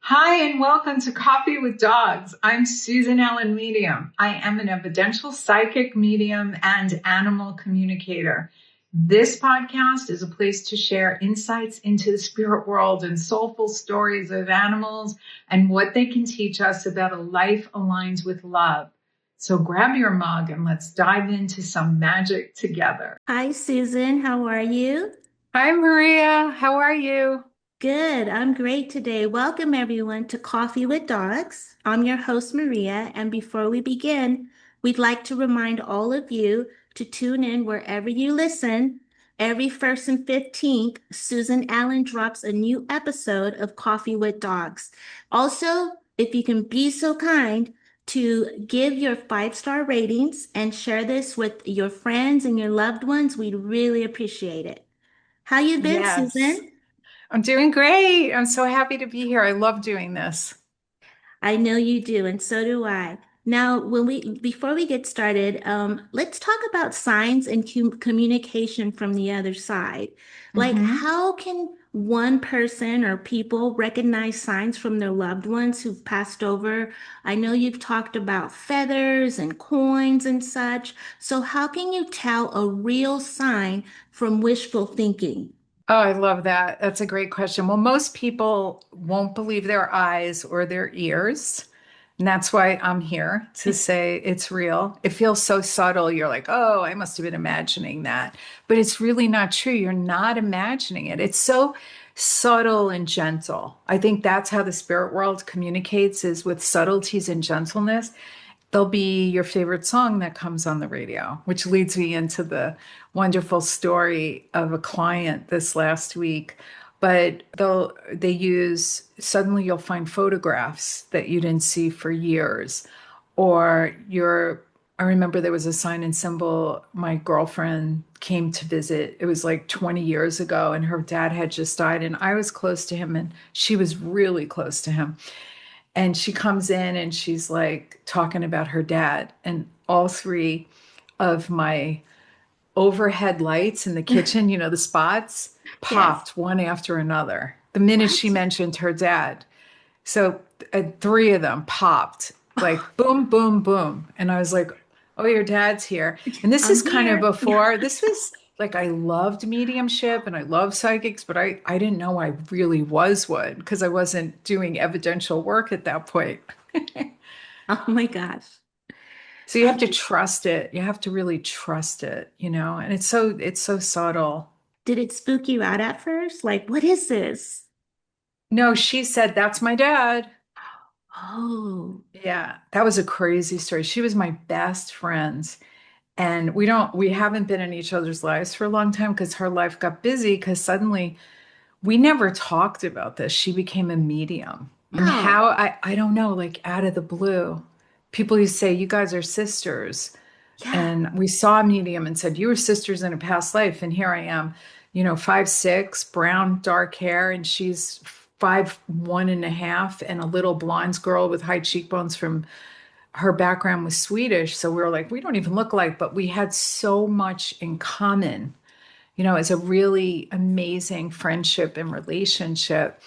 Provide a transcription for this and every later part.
Hi, and welcome to Coffee with Dogs. I'm Susan Ellen Medium. I am an evidential psychic medium and animal communicator. This podcast is a place to share insights into the spirit world and soulful stories of animals and what they can teach us about a life aligned with love. So grab your mug and let's dive into some magic together. Hi, Susan. How are you? Hi, Maria. How are you? Good. I'm great today. Welcome, everyone, to Coffee with Dogs. I'm your host, Maria. And before we begin, we'd like to remind all of you to tune in wherever you listen. Every 1st and 15th, Susan Allen drops a new episode of Coffee with Dogs. Also, if you can be so kind to give your 5-star ratings and share this with your friends and your loved ones, we'd really appreciate it. How you been, Yes, Susan? I'm doing great. I'm so happy to be here. I love doing this. I know you do, and so do I. Now, before we get started, let's talk about signs and communication from the other side. Like, Mhm. how can one person or people recognize signs from their loved ones who've passed over? I know you've talked about feathers and coins and such. So, how can you tell a real sign from wishful thinking? Oh, I love that. That's a great question. Well, most people won't believe their eyes or their ears. And that's why I'm here to say it's real. It feels so subtle. You're like, oh, I must have been imagining that. But it's really not true. You're not imagining it. It's so subtle and gentle. I think that's how the spirit world communicates is with subtleties and gentleness. There'll be your favorite song that comes on the radio, which leads me into the wonderful story of a client this last week. But they use suddenly you'll find photographs that you didn't see for years, or I remember there was a sign and symbol. My girlfriend came to visit. It was like 20 years ago, and her dad had just died, and I was close to him, and she was really close to him. And she comes in and she's like talking about her dad, and all three of my overhead lights in the kitchen, the spots, Yes. popped one after another the minute she What? mentioned her dad. So three of them popped like boom, boom, boom. And I was like, oh, your dad's here. And this is I'm kind of here. before, this was like I loved mediumship and I love psychics, but I didn't know I really was one because I wasn't doing evidential work at that point. Oh my gosh. So you I have to can, trust it. You have to really trust it, and it's so subtle. did it spook you out at first? Like, what is this? No, she said, that's my dad. Oh, Yeah, that was a crazy story. She was my best friend. And we haven't been in each other's lives for a long time because her life got busy because suddenly we never talked about this. She became a medium. And wow. how, I don't know, like out of the blue, people used to say, you guys are sisters. Yeah. And we saw a medium and said, you were sisters in a past life. And here I am, 5'6", brown, dark hair, and she's 5'1.5", and a little blonde girl with high cheekbones from her background was Swedish. So we were like, we don't even look alike, but we had so much in common. It's a really amazing friendship and relationship.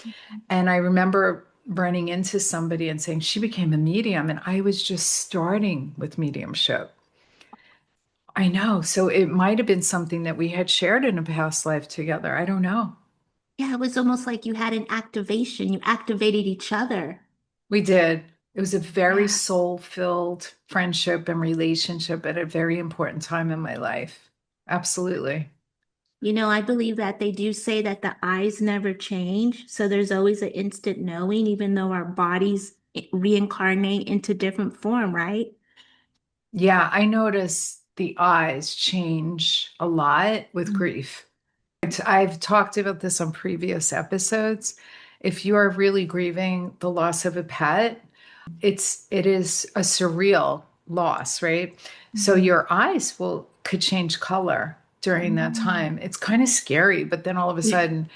And I remember running into somebody and saying, she became a medium. And I was just starting with mediumship. I know. So it might have been something that we had shared in a past life together. I don't know. Yeah, it was almost like you had an activation. You activated each other. We did. It was a very Yeah. soul-filled friendship and relationship at a very important time in my life. Absolutely. I believe that they do say that the eyes never change. So there's always an instant knowing, even though our bodies reincarnate into different form, right? Yeah, I notice the eyes change a lot with Mm. grief. I've talked about this on previous episodes. If you are really grieving the loss of a pet, it is a surreal loss, right? So Mhm. your eyes will could change color during that Mm. time. It's kind of scary, but then all of a Yeah. sudden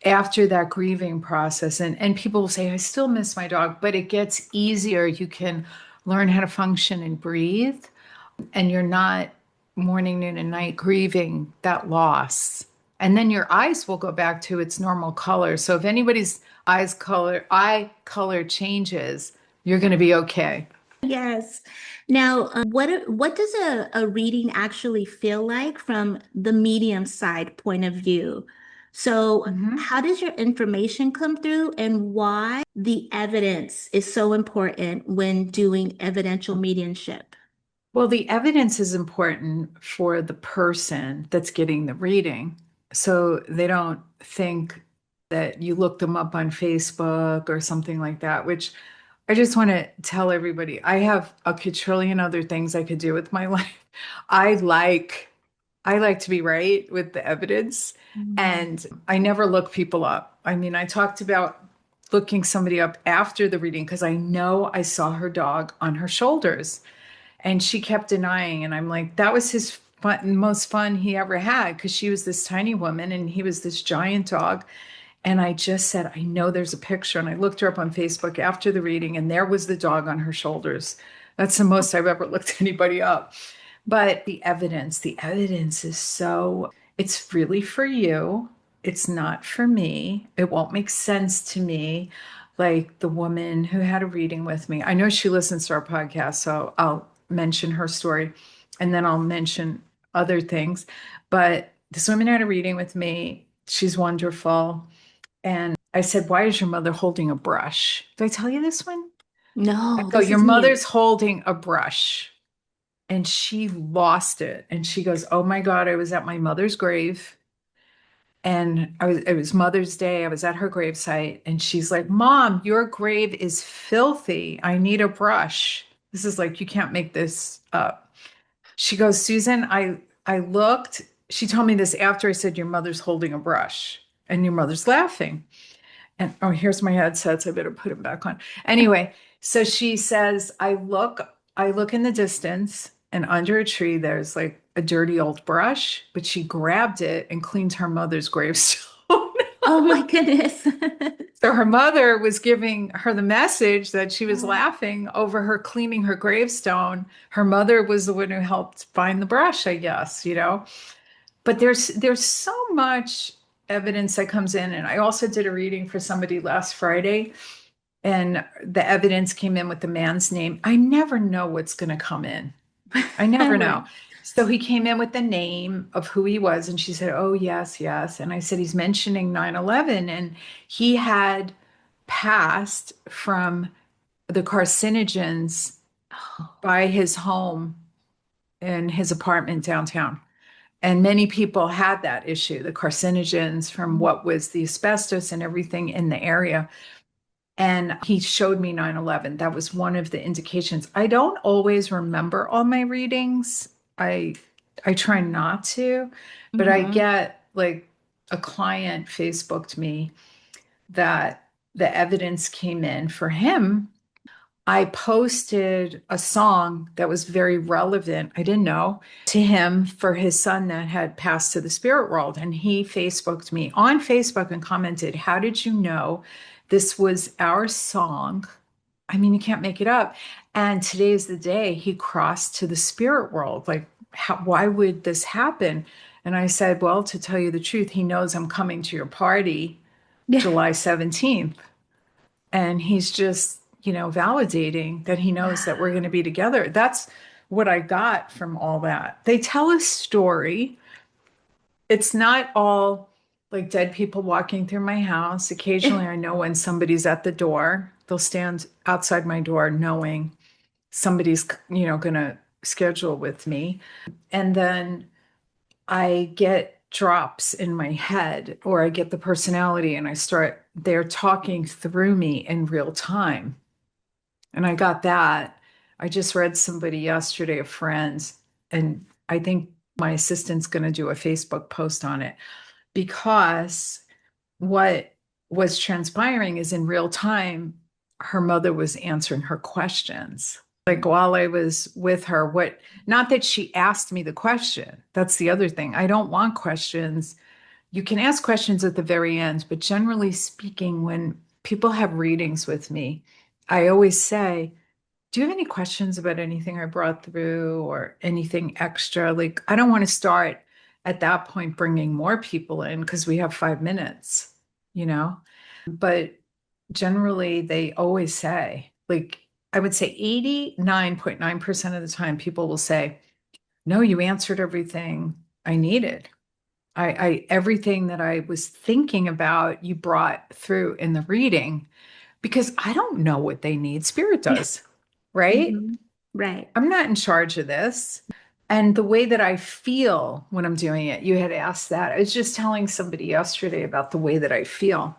after that grieving process and people will say I still miss my dog, but it gets easier. You can learn how to function and breathe, and you're not morning, noon, and night grieving that loss. And then your eyes will go back to its normal color. So if anybody's eye color changes, you're going to be okay. Yes. Now, what does a reading actually feel like from the medium side point of view? So, Mhm. how does your information come through, and why the evidence is so important when doing evidential mediumship? Well, the evidence is important for the person that's getting the reading. So they don't think that you looked them up on Facebook or something like that, which I just want to tell everybody I have a quadrillion other things I could do with my life. I like I like to be right with the evidence, Mm. and I never look people up. I mean, I talked about looking somebody up after the reading because I know I saw her dog on her shoulders. And she kept denying. And I'm like, that was his most fun he ever had because she was this tiny woman and he was this giant dog. And I just said, I know there's a picture. And I looked her up on Facebook after the reading, and there was the dog on her shoulders. That's the most I've ever looked anybody up. But the evidence is so, it's really for you. It's not for me. It won't make sense to me. Like the woman who had a reading with me. I know she listens to our podcast, so I'll mention her story and then I'll mention other things. But this woman had a reading with me. She's wonderful. And I said, why is your mother holding a brush? Did I tell you this one? I No, go, this your is new. mother's holding a brush. And she lost it. And she goes, oh my God, I was at my mother's grave. And it was Mother's Day. I was at her gravesite. And she's like, Mom, your grave is filthy. I need a brush. This is like, you can't make this up. She goes, Susan, I looked. She told me this after I said, your mother's holding a brush and your mother's laughing. And oh, here's my headsets. I better put them back on. Anyway, so she says, I look in the distance, and under a tree, there's like a dirty old brush, but she grabbed it and cleaned her mother's gravestone. Oh my goodness. So her mother was giving her the message that she was laughing over her cleaning her gravestone. Her mother was the one who helped find the brush, I guess, you know. But there's so much evidence that comes in. And I also did a reading for somebody last Friday, and the evidence came in with the man's name. I never know what's going to come in. I never know. Right. So he came in with the name of who he was, and she said, oh, yes, yes. And I said, he's mentioning 9/11, and he had passed from the carcinogens Oh. by his home in his apartment downtown. And many people had that issue, the carcinogens from what was the asbestos and everything in the area. And he showed me 9/11. That was one of the indications. I don't always remember all my readings. I try not to, but I Mm-hmm. get like a client Facebooked me that the evidence came in for him. I posted a song that was very relevant, I didn't know, to him for his son that had passed to the spirit world. And he Facebooked me on Facebook and commented, how did you know this was our song? I mean, you can't make it up. And today is the day he crossed to the spirit world. Like, why would this happen? And I said, well, to tell you the truth, he knows I'm coming to your party Yeah. July 17th. And he's just, validating that he knows that we're going to be together. That's what I got from all that. They tell a story. It's not all like dead people walking through my house. Occasionally, I know when somebody's at the door, they'll stand outside my door knowing somebody's, going to schedule with me. And then I get drops in my head, or I get the personality and they're talking through me in real time. And I got that. I just read somebody yesterday, a friend, and I think my assistant's going to do a Facebook post on it because what was transpiring is in real time, her mother was answering her questions. Like while I was with her, not that she asked me the question. That's the other thing. I don't want questions. You can ask questions at the very end, but generally speaking, when people have readings with me, I always say, do you have any questions about anything I brought through or anything extra? Like, I don't want to start at that point bringing more people in because we have 5 minutes, you know? But generally, they always say, like, I would say 89.9% of the time, people will say, no, you answered everything I needed. Everything that I was thinking about, you brought through in the reading because I don't know what they need. Spirit does, right? Hmm. Right. I'm not in charge of this. And the way that I feel when I'm doing it, you had asked that. I was just telling somebody yesterday about the way that I feel.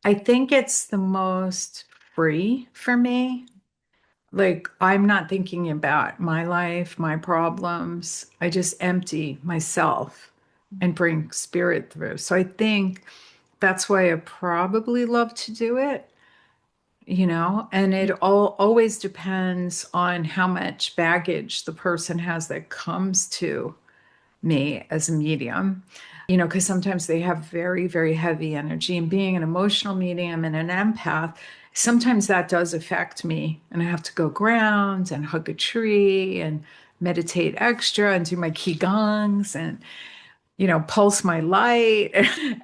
I think it's the most free for me. Like, I'm not thinking about my life, my problems. I just empty myself and bring spirit through. So I think that's why I probably love to do it, and it all always depends on how much baggage the person has that comes to me as a medium, because sometimes they have very, very heavy energy. And being an emotional medium and an empath, sometimes that does affect me. And I have to go ground and hug a tree and meditate extra and do my qigongs and, pulse my light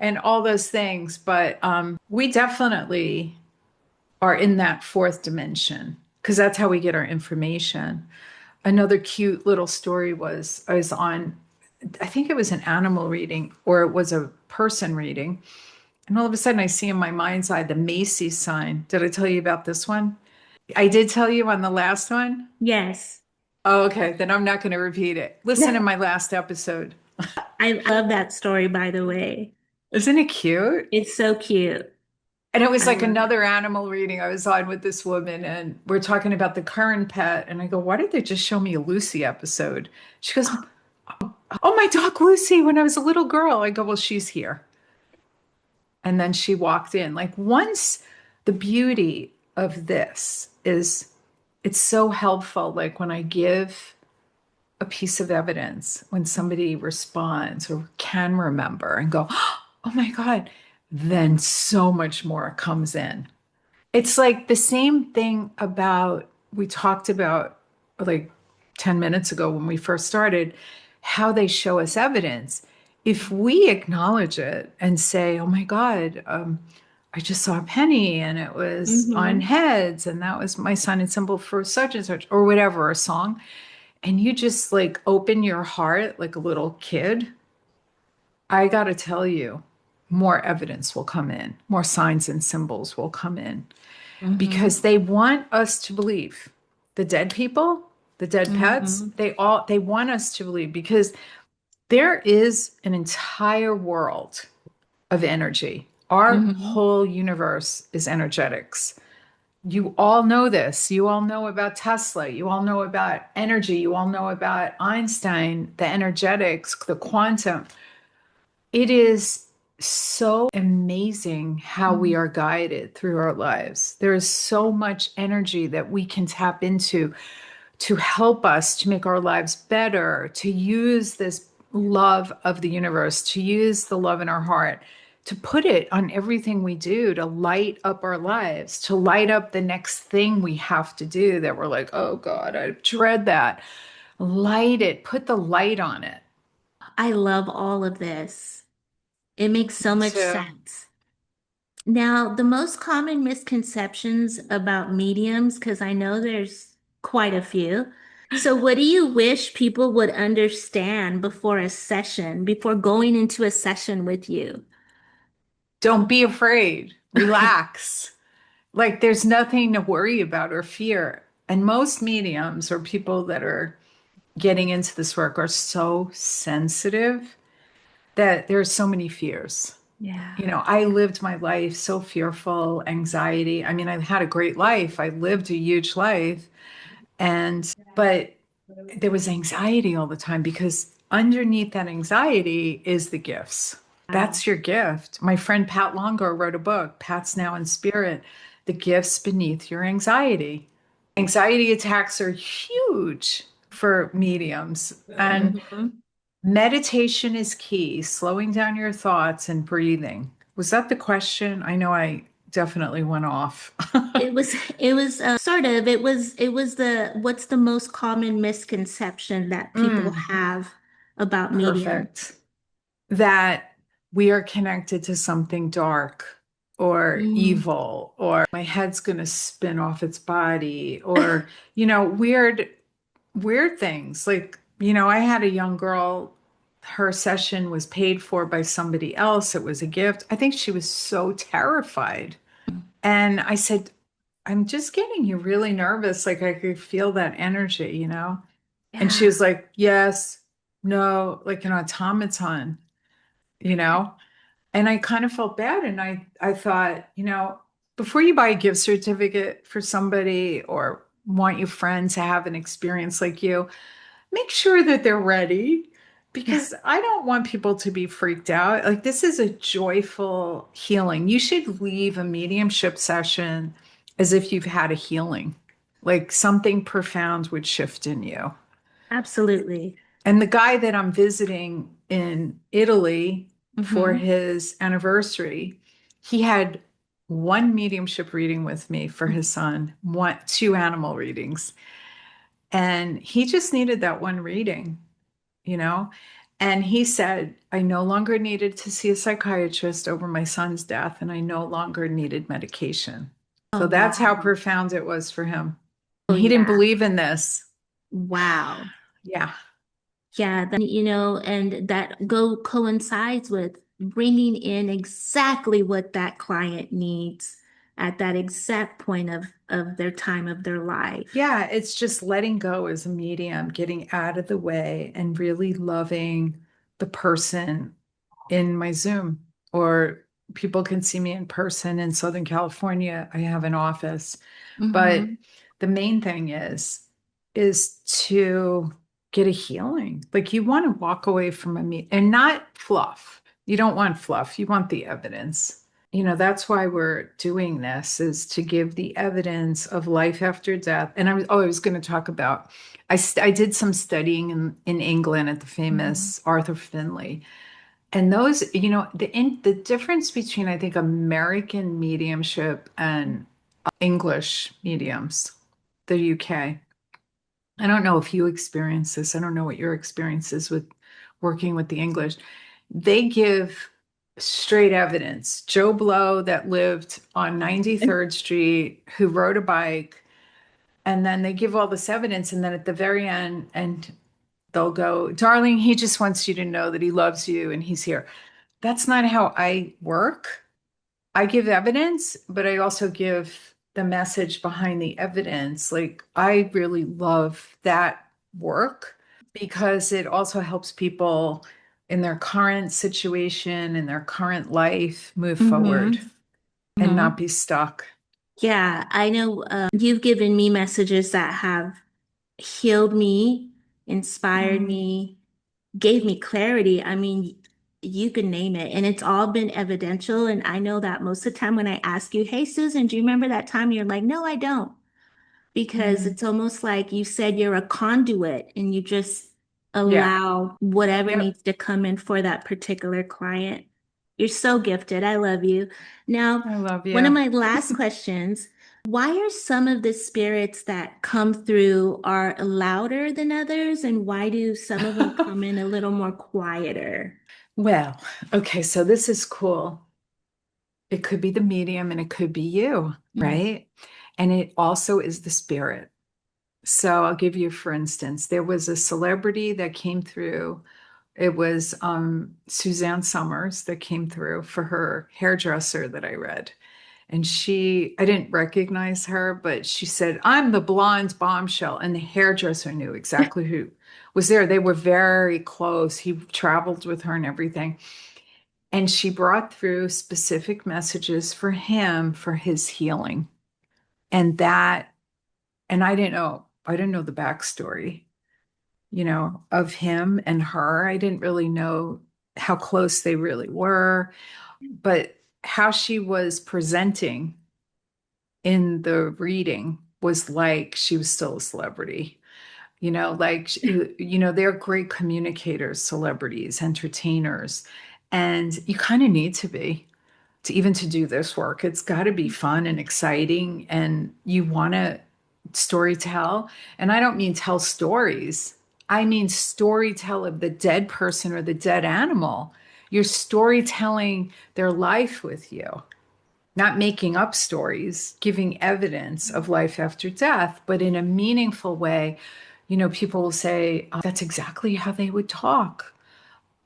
and all those things. But we definitely are in that fourth dimension because that's how we get our information. Another cute little story was I was on, I think it was an animal reading or it was a person reading. And all of a sudden I see in my mind's eye the Macy's sign. Did I tell you about this one? I did tell you on the last one. Yes. Oh, okay. Then I'm not going to repeat it. Listen to my last episode. I love that story, by the way. Isn't it cute? It's so cute. And it was I like love it. another animal reading I was on with this woman, and we're talking about the current pet. And I go, why did they just show me a Lucy episode? She goes, oh, my dog Lucy, when I was a little girl. I go, well, she's here. And then she walked in. Like, once the beauty of this is it's so helpful. Like, when I give a piece of evidence, when somebody responds or can remember and go, oh my God, then so much more comes in. It's like the same thing about, we talked about like 10 minutes ago when we first started, how they show us evidence. If we acknowledge it and say, oh my God, I just saw a penny and it was on Hmm. heads and that was my sign and symbol for such and such, or whatever, a song, and you just like open your heart like a little kid, I got to tell you, more evidence will come in, more signs and symbols will come in Hmm. because they want us to believe. The dead people, the dead pets, Hmm. they want us to believe because there is an entire world of energy. Our Hmm. whole universe is energetics. You all know this. You all know about Tesla. You all know about energy. You all know about Einstein, the energetics, the quantum. It is so amazing how we are guided through our lives. There is so much energy that we can tap into to help us to make our lives better, to use this love of the universe, to use the love in our heart, to put it on everything we do, to light up our lives, to light up the next thing we have to do that we're like, oh God, I dread that. Light it, put the light on it. I love all of this. It makes so much To sense. Now, the most common misconceptions about mediums, because I know there's quite a few. So, what do you wish people would understand before a session, before going into a session with you? don't be afraid, relax. Like there's nothing to worry about or fear. And most mediums or people that are getting into this work are so sensitive that there's so many fears. Yeah. I lived my life so fearful, anxiety. I mean, I had a great life. I lived a huge life. But there was anxiety all the time because underneath that anxiety is the gifts. Wow. That's your gift. My friend Pat Longo wrote a book, Pat's Now in Spirit, The Gifts Beneath Your Anxiety. Anxiety attacks are huge for mediums. And Mhm. meditation is key, slowing down your thoughts and breathing. Was that the question? I know I definitely went off. It was what's the most common misconception that people Mm, have about medium? perfect. that we are connected to something dark or Mm. evil, or my head's going to spin off its body, or, weird things. Like, I had a young girl, her session was paid for by somebody else. It was a gift. I think she was so terrified. And I said, I'm just getting you really nervous. Like I could feel that energy. And she Yeah. was like, yes, no, like an automaton, you know? And I kind of felt bad. And I thought, before you buy a gift certificate for somebody or want your friend to have an experience like you, make sure that they're ready Yeah. because I don't want people to be freaked out. Like, this is a joyful healing. You should leave a mediumship session as if you've had a healing, like something profound would shift in you. Absolutely. And the guy that I'm visiting in Italy for Mm-hmm. his anniversary, he had one mediumship reading with me for his son, two animal readings. And he just needed that one reading, you know? And he said, I no longer needed to see a psychiatrist over my son's death, and I no longer needed medication. Oh, So that's how wow. profound it was for him. Oh, And he didn't yeah. believe in this. Wow. Yeah. Yeah, and that go coincides with bringing in exactly what that client needs at that exact point of their time of their life. Yeah, it's just letting go as a medium, getting out of the way and really loving the person in my Zoom. Or people can see me in person in Southern California. I have an office. But Mm-hmm. the main thing is to get a healing. Like you want to walk away from a meet and not fluff. You don't want fluff. You want the evidence. That's why we're doing this is to give the evidence of life after death. And I was going to talk about, I did some studying in England at the Mm-hmm. famous Arthur Finley. And those, the difference between, I think, American mediumship and English mediums, the UK. I don't know if you experience this. I don't know what your experience is with working with the English. They give straight evidence. Joe Blow that lived on 93rd Street, who rode a bike, and then they give all this evidence, and then at the very end, and they'll go, darling, he just wants you to know that he loves you and he's here. That's not how I work. I give evidence, but I also give the message behind the evidence. Like, I really love that work because it also helps people in their current situation, in their current life, move forward Mm-hmm. and not be stuck. Yeah, I know you've given me messages that have healed me, inspired Mm. me, gave me clarity. I mean, you can name it. And it's all been evidential. And I know that most of the time when I ask you, hey, Susan, do you remember that time? You're like, no, I don't. Because Mm. it's almost like you said you're a conduit and you just Yeah. allow whatever Yep. needs to come in for that particular client. You're so gifted. I love you. Now, I love one of you. my last questions, why are some of the spirits that come through are louder than others, and why do some of them come in a little more quieter? Well, okay, so this is cool. It could be the medium and it could be you, Mm. right? And it also is the spirit. So I'll give you, for instance, there was a celebrity that came through. It was Suzanne Summers that came through for her hairdresser that I read. And I didn't recognize her, but she said, I'm the blonde bombshell. And the hairdresser knew exactly who was there. They were very close. He traveled with her and everything. And she brought through specific messages for him for his healing. And I didn't know the backstory, of him and her. I didn't really know how close they really were, but how she was presenting in the reading was like she was still a celebrity. Like, they're great communicators, celebrities, entertainers, and you kind of need to be to do this work. It's got to be fun and exciting, and you want to story tell. And I don't mean tell stories. I mean story tell of the dead person or the dead animal. You're storytelling their life with you, not making up stories, giving evidence of life after death, but in a meaningful way. People will say, that's exactly how they would talk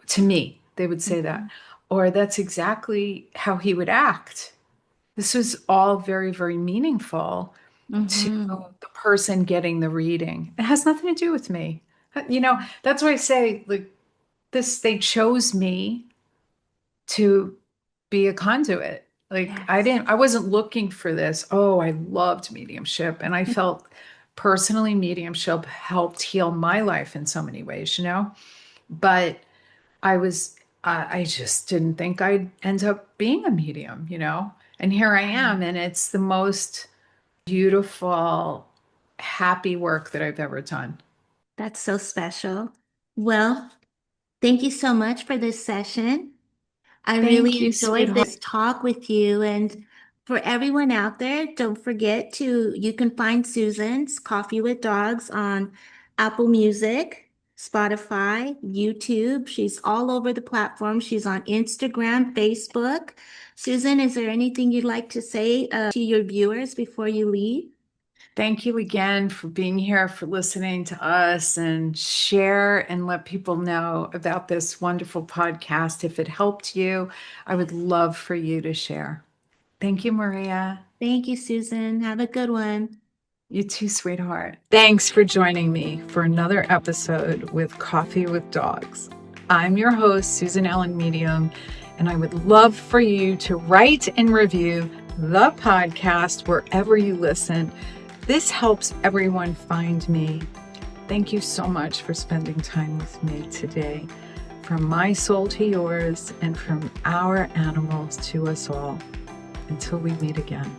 to me. They would say that, or that's exactly how he would act. This was all very, very meaningful to Mm-hmm. the person getting the reading. It has nothing to do with me. That's why I say, like, they chose me to be a conduit. Like, Yes. I wasn't looking for this. Oh, I loved mediumship. And I felt personally mediumship helped heal my life in so many ways, But I was, I just didn't think I'd end up being a medium. And here I am. And it's the most beautiful, happy work that I've ever done. That's so special. Well, thank you so much for this session. I Thank really you, enjoyed sweetheart. this talk with you. And for everyone out there, don't forget you can find Susan's Coffee with Dogs on Apple Music, Spotify, YouTube. She's all over the platform. She's on Instagram, Facebook. Susan, is there anything you'd like to say to your viewers before you leave? Thank you again for being here, for listening to us, and share and let people know about this wonderful podcast. If it helped you, I would love for you to share. Thank you, Maria. Thank you, Susan. Have a good one. You too, sweetheart. Thanks for joining me for another episode with Coffee with Dogs. I'm your host, Susan Ellen Medium, and I would love for you to write and review the podcast wherever you listen. This helps everyone find me. Thank you so much for spending time with me today. From my soul to yours, and from our animals to us all. Until we meet again.